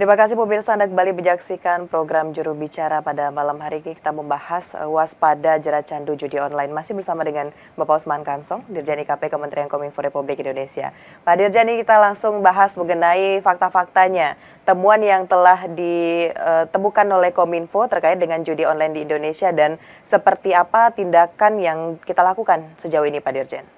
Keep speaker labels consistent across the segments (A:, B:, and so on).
A: Terima kasih pemirsa, Anda kembali menyaksikan program Juru Bicara pada malam hari ini. Kita membahas waspada jerat candu judi online. Masih bersama dengan Bapak Usman Kansong, Dirjen IKP Kementerian Kominfo Republik Indonesia. Pak Dirjen, ini kita langsung bahas mengenai fakta-faktanya. Temuan yang telah ditemukan oleh Kominfo terkait dengan judi online di Indonesia dan seperti apa tindakan yang kita lakukan sejauh ini, Pak Dirjen.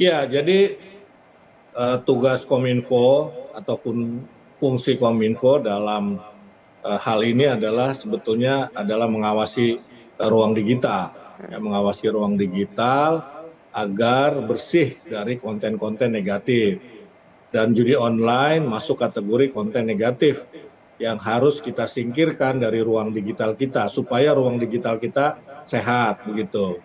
B: Ya, jadi tugas Kominfo ataupun fungsi Kominfo dalam hal ini adalah sebetulnya adalah mengawasi ruang digital, mengawasi ruang digital agar bersih dari konten-konten negatif. Dan judi online masuk kategori konten negatif yang harus kita singkirkan dari ruang digital kita supaya ruang digital kita sehat begitu.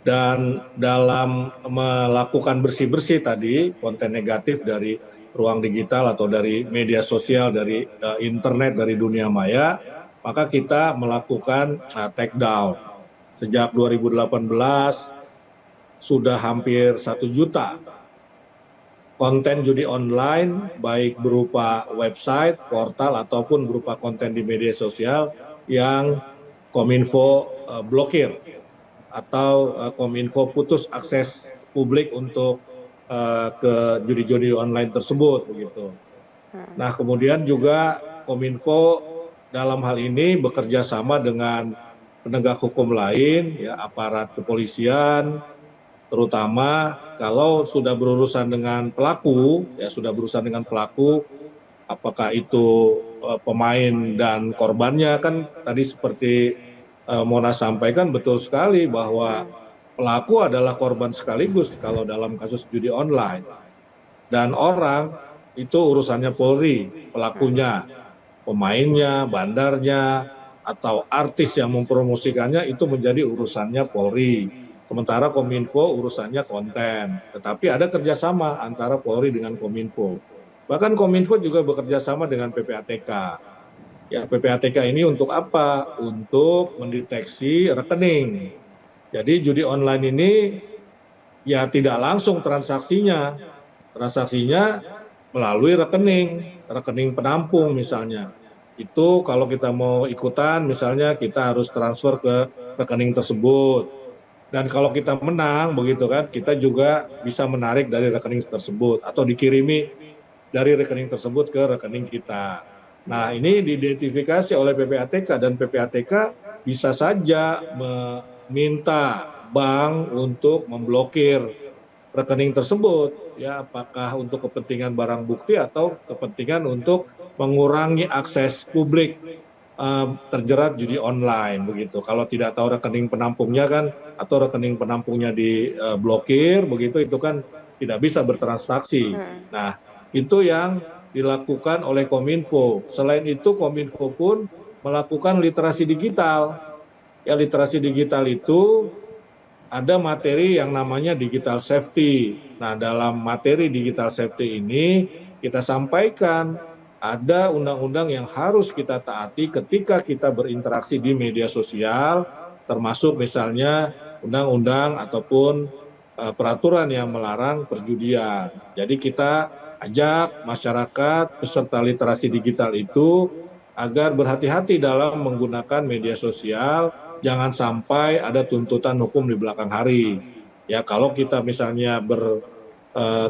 B: Dan dalam melakukan bersih-bersih tadi konten negatif dari ruang digital atau dari media sosial, dari internet, dari dunia maya, maka kita melakukan take down. Sejak 2018 sudah hampir 1 juta konten judi online, baik berupa website, portal, ataupun berupa konten di media sosial yang Kominfo blokir atau Kominfo putus akses publik untuk ke judi-judi online tersebut begitu. Nah, kemudian juga Kominfo dalam hal ini bekerja sama dengan penegak hukum lain, ya aparat kepolisian, terutama kalau sudah berurusan dengan pelaku, apakah itu pemain dan korbannya, kan tadi seperti Mona sampaikan betul sekali bahwa pelaku adalah korban sekaligus kalau dalam kasus judi online. Dan orang itu urusannya Polri, pelakunya, pemainnya, bandarnya, atau artis yang mempromosikannya itu menjadi urusannya Polri. Sementara Kominfo urusannya konten. Tetapi ada kerjasama antara Polri dengan Kominfo. Bahkan Kominfo juga bekerja sama dengan PPATK. Ya, PPATK ini untuk apa? Untuk mendeteksi rekening. Jadi judi online ini ya tidak langsung transaksinya melalui rekening penampung misalnya. Itu kalau kita mau ikutan misalnya kita harus transfer ke rekening tersebut. Dan kalau kita menang begitu kan, kita juga bisa menarik dari rekening tersebut atau dikirimi dari rekening tersebut ke rekening kita. Nah, ini diidentifikasi oleh PPATK dan PPATK bisa saja meminta bank untuk memblokir rekening tersebut, ya apakah untuk kepentingan barang bukti atau kepentingan untuk mengurangi akses publik terjerat judi online begitu. Kalau tidak tahu rekening penampungnya kan, atau rekening penampungnya diblokir begitu, itu kan tidak bisa bertransaksi. Nah, itu yang dilakukan oleh Kominfo. Selain itu Kominfo pun melakukan literasi digital. Ya, literasi digital itu ada materi yang namanya digital safety. Nah, dalam materi digital safety ini kita sampaikan ada undang-undang yang harus kita taati ketika kita berinteraksi di media sosial, termasuk misalnya undang-undang ataupun peraturan yang melarang perjudian. Jadi kita ajak masyarakat peserta literasi digital itu agar berhati-hati dalam menggunakan media sosial, jangan sampai ada tuntutan hukum di belakang hari. Ya, kalau kita misalnya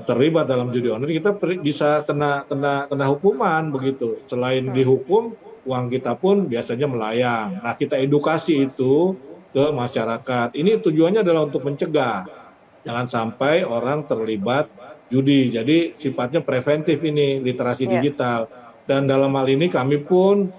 B: terlibat dalam judi online, kita bisa kena hukuman begitu. Selain dihukum, uang kita pun biasanya melayang. Nah, kita edukasi itu ke masyarakat. Ini tujuannya adalah untuk mencegah, jangan sampai orang terlibat judi. Jadi sifatnya preventif ini literasi digital. Dan dalam hal ini kami pun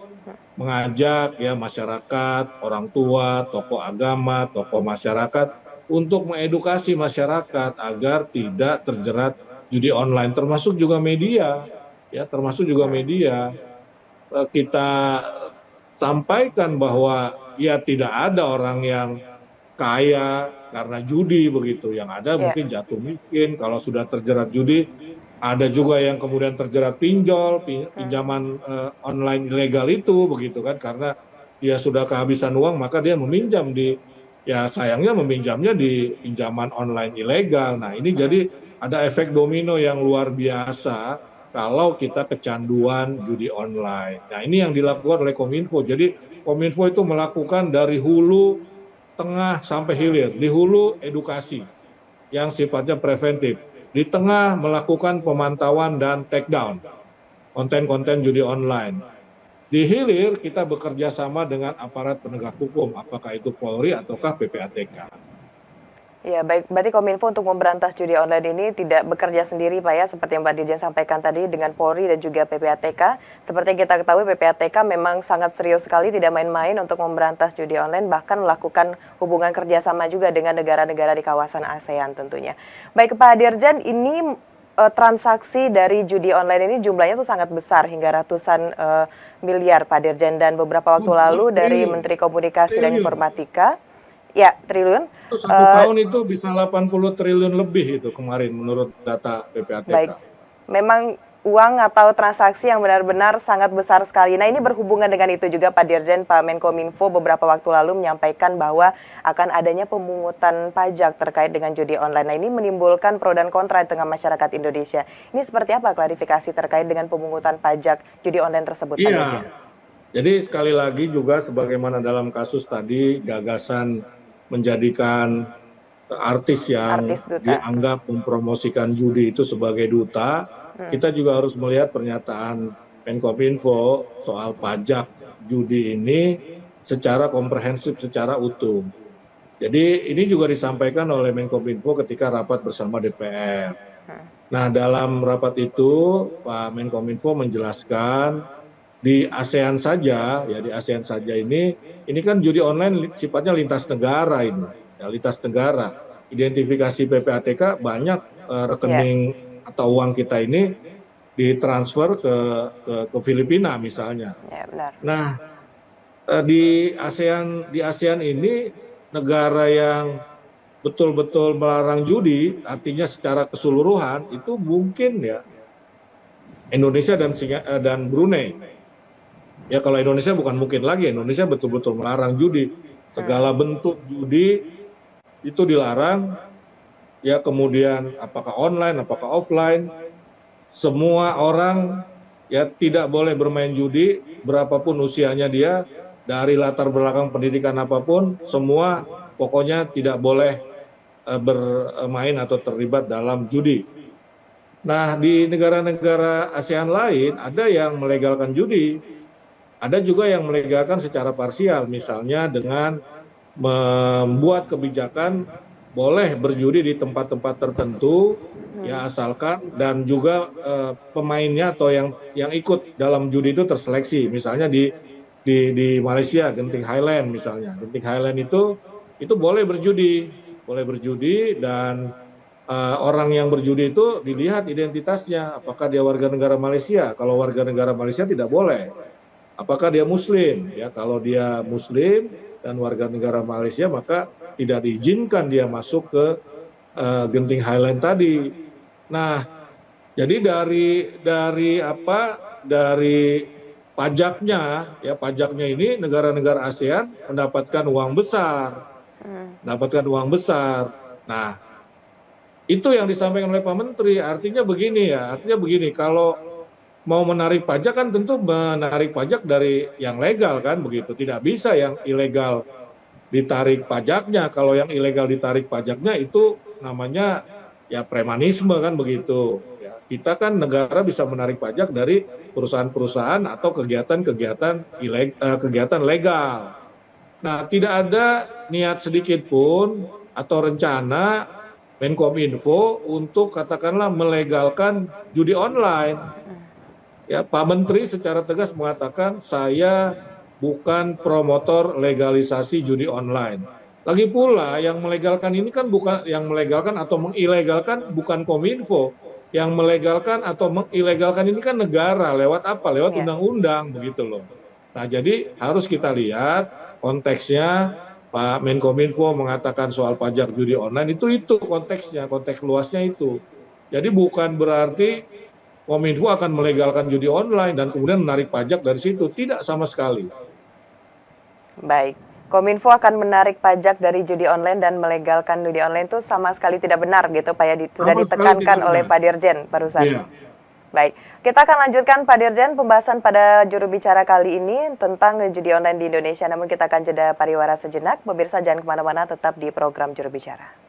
B: mengajak ya masyarakat, orang tua, tokoh agama, tokoh masyarakat untuk mengedukasi masyarakat agar tidak terjerat judi online, termasuk juga media. Kita sampaikan bahwa ya tidak ada orang yang kaya karena judi begitu, yang ada mungkin jatuh miskin kalau sudah terjerat judi. Ada juga yang kemudian terjerat pinjaman online ilegal itu begitu kan, karena dia sudah kehabisan uang maka dia meminjam ya sayangnya meminjamnya di pinjaman online ilegal. Nah, ini jadi ada efek domino yang luar biasa kalau kita kecanduan judi online. Nah, ini yang dilakukan oleh Kominfo. Jadi Kominfo itu melakukan dari hulu, tengah sampai hilir. Di hulu edukasi yang sifatnya preventif. Di tengah melakukan pemantauan dan take down konten-konten judi online. Di hilir kita bekerja sama dengan aparat penegak hukum, apakah itu Polri ataukah PPATK.
A: Ya, baik. Berarti Kominfo untuk memberantas judi online ini tidak bekerja sendiri, Pak ya, seperti yang Mbak Dirjen sampaikan tadi dengan Polri dan juga PPATK. Seperti yang kita ketahui, PPATK memang sangat serius sekali, tidak main-main untuk memberantas judi online, bahkan melakukan hubungan kerjasama juga dengan negara-negara di kawasan ASEAN tentunya. Baik, Pak Dirjen, ini transaksi dari judi online ini jumlahnya tuh sangat besar, hingga ratusan miliar, Pak Dirjen. Dan beberapa waktu lalu dari Menteri Komunikasi dan Informatika, ya, triliun.
B: Satu tahun itu bisa 80 triliun lebih itu kemarin menurut data PPATK.
A: Baik, memang uang atau transaksi yang benar-benar sangat besar sekali. Nah, ini berhubungan dengan itu juga Pak Dirjen. Pak Menkominfo beberapa waktu lalu menyampaikan bahwa akan adanya pemungutan pajak terkait dengan judi online. Nah, ini menimbulkan pro dan kontra di tengah masyarakat Indonesia. Ini seperti apa klarifikasi terkait dengan pemungutan pajak judi online tersebut, Pak Dirjen?
B: Jadi sekali lagi juga sebagaimana dalam kasus tadi, gagasan menjadikan artis yang dianggap mempromosikan judi itu sebagai duta, kita juga harus melihat pernyataan Menkominfo soal pajak judi ini secara komprehensif, secara utuh. Jadi ini juga disampaikan oleh Menkominfo ketika rapat bersama DPR. Nah, dalam rapat itu Pak Menkominfo menjelaskan di ASEAN saja, ya di ASEAN saja ini kan judi online sifatnya lintas negara ini, ya, lintas negara. Identifikasi PPATK banyak rekening atau uang kita ini ditransfer ke Filipina misalnya.
A: Ya, benar.
B: Nah, di ASEAN ini negara yang betul-betul melarang judi, artinya secara keseluruhan itu mungkin ya Indonesia dan Brunei. Ya kalau Indonesia bukan mungkin lagi, Indonesia betul-betul melarang judi. Segala bentuk judi itu dilarang, ya kemudian apakah online, apakah offline, semua orang ya tidak boleh bermain judi, berapapun usianya dia, dari latar belakang pendidikan apapun, semua pokoknya tidak boleh bermain atau terlibat dalam judi. Nah, di negara-negara ASEAN lain ada yang melegalkan judi. Ada juga yang melegalkan secara parsial, misalnya dengan membuat kebijakan boleh berjudi di tempat-tempat tertentu, ya asalkan dan juga pemainnya atau yang ikut dalam judi itu terseleksi. Misalnya di Malaysia, Genting Highland misalnya. Genting Highland itu boleh berjudi dan orang yang berjudi itu dilihat identitasnya, apakah dia warga negara Malaysia. Kalau warga negara Malaysia tidak boleh. Apakah dia Muslim? Ya, kalau dia Muslim dan warga negara Malaysia, maka tidak diizinkan dia masuk ke Genting Highland tadi. Nah, jadi dari pajaknya, ya pajaknya ini negara-negara ASEAN mendapatkan uang besar, Nah, itu yang disampaikan oleh Pak Menteri. Artinya begini, kalau mau menarik pajak kan tentu menarik pajak dari yang legal kan begitu. Tidak bisa yang ilegal ditarik pajaknya. Kalau yang ilegal ditarik pajaknya itu namanya ya premanisme kan begitu. Ya, kita kan negara bisa menarik pajak dari perusahaan-perusahaan atau kegiatan legal. Nah, tidak ada niat sedikit pun atau rencana Menkominfo untuk katakanlah melegalkan judi online. Ya, Pak Menteri secara tegas mengatakan saya bukan promotor legalisasi judi online. Lagi pula yang melegalkan ini kan bukan yang melegalkan atau mengilegalkan bukan Kominfo. Yang melegalkan atau mengilegalkan ini kan negara lewat apa? Lewat undang-undang begitu loh. Nah, jadi harus kita lihat konteksnya. Pak Menkominfo mengatakan soal pajak judi online itu konteksnya, konteks luasnya itu. Jadi bukan berarti Kominfo akan melegalkan judi online dan kemudian menarik pajak dari situ. Tidak sama sekali.
A: Baik. Kominfo akan menarik pajak dari judi online dan melegalkan judi online itu sama sekali tidak benar gitu Pak ya, sudah ditekankan oleh Pak Dirjen barusan. Iya. Baik, kita akan lanjutkan Pak Dirjen pembahasan pada juru bicara kali ini tentang judi online di Indonesia. Namun kita akan jeda pariwara sejenak. Pemirsa jangan kemana-mana, tetap di program juru bicara.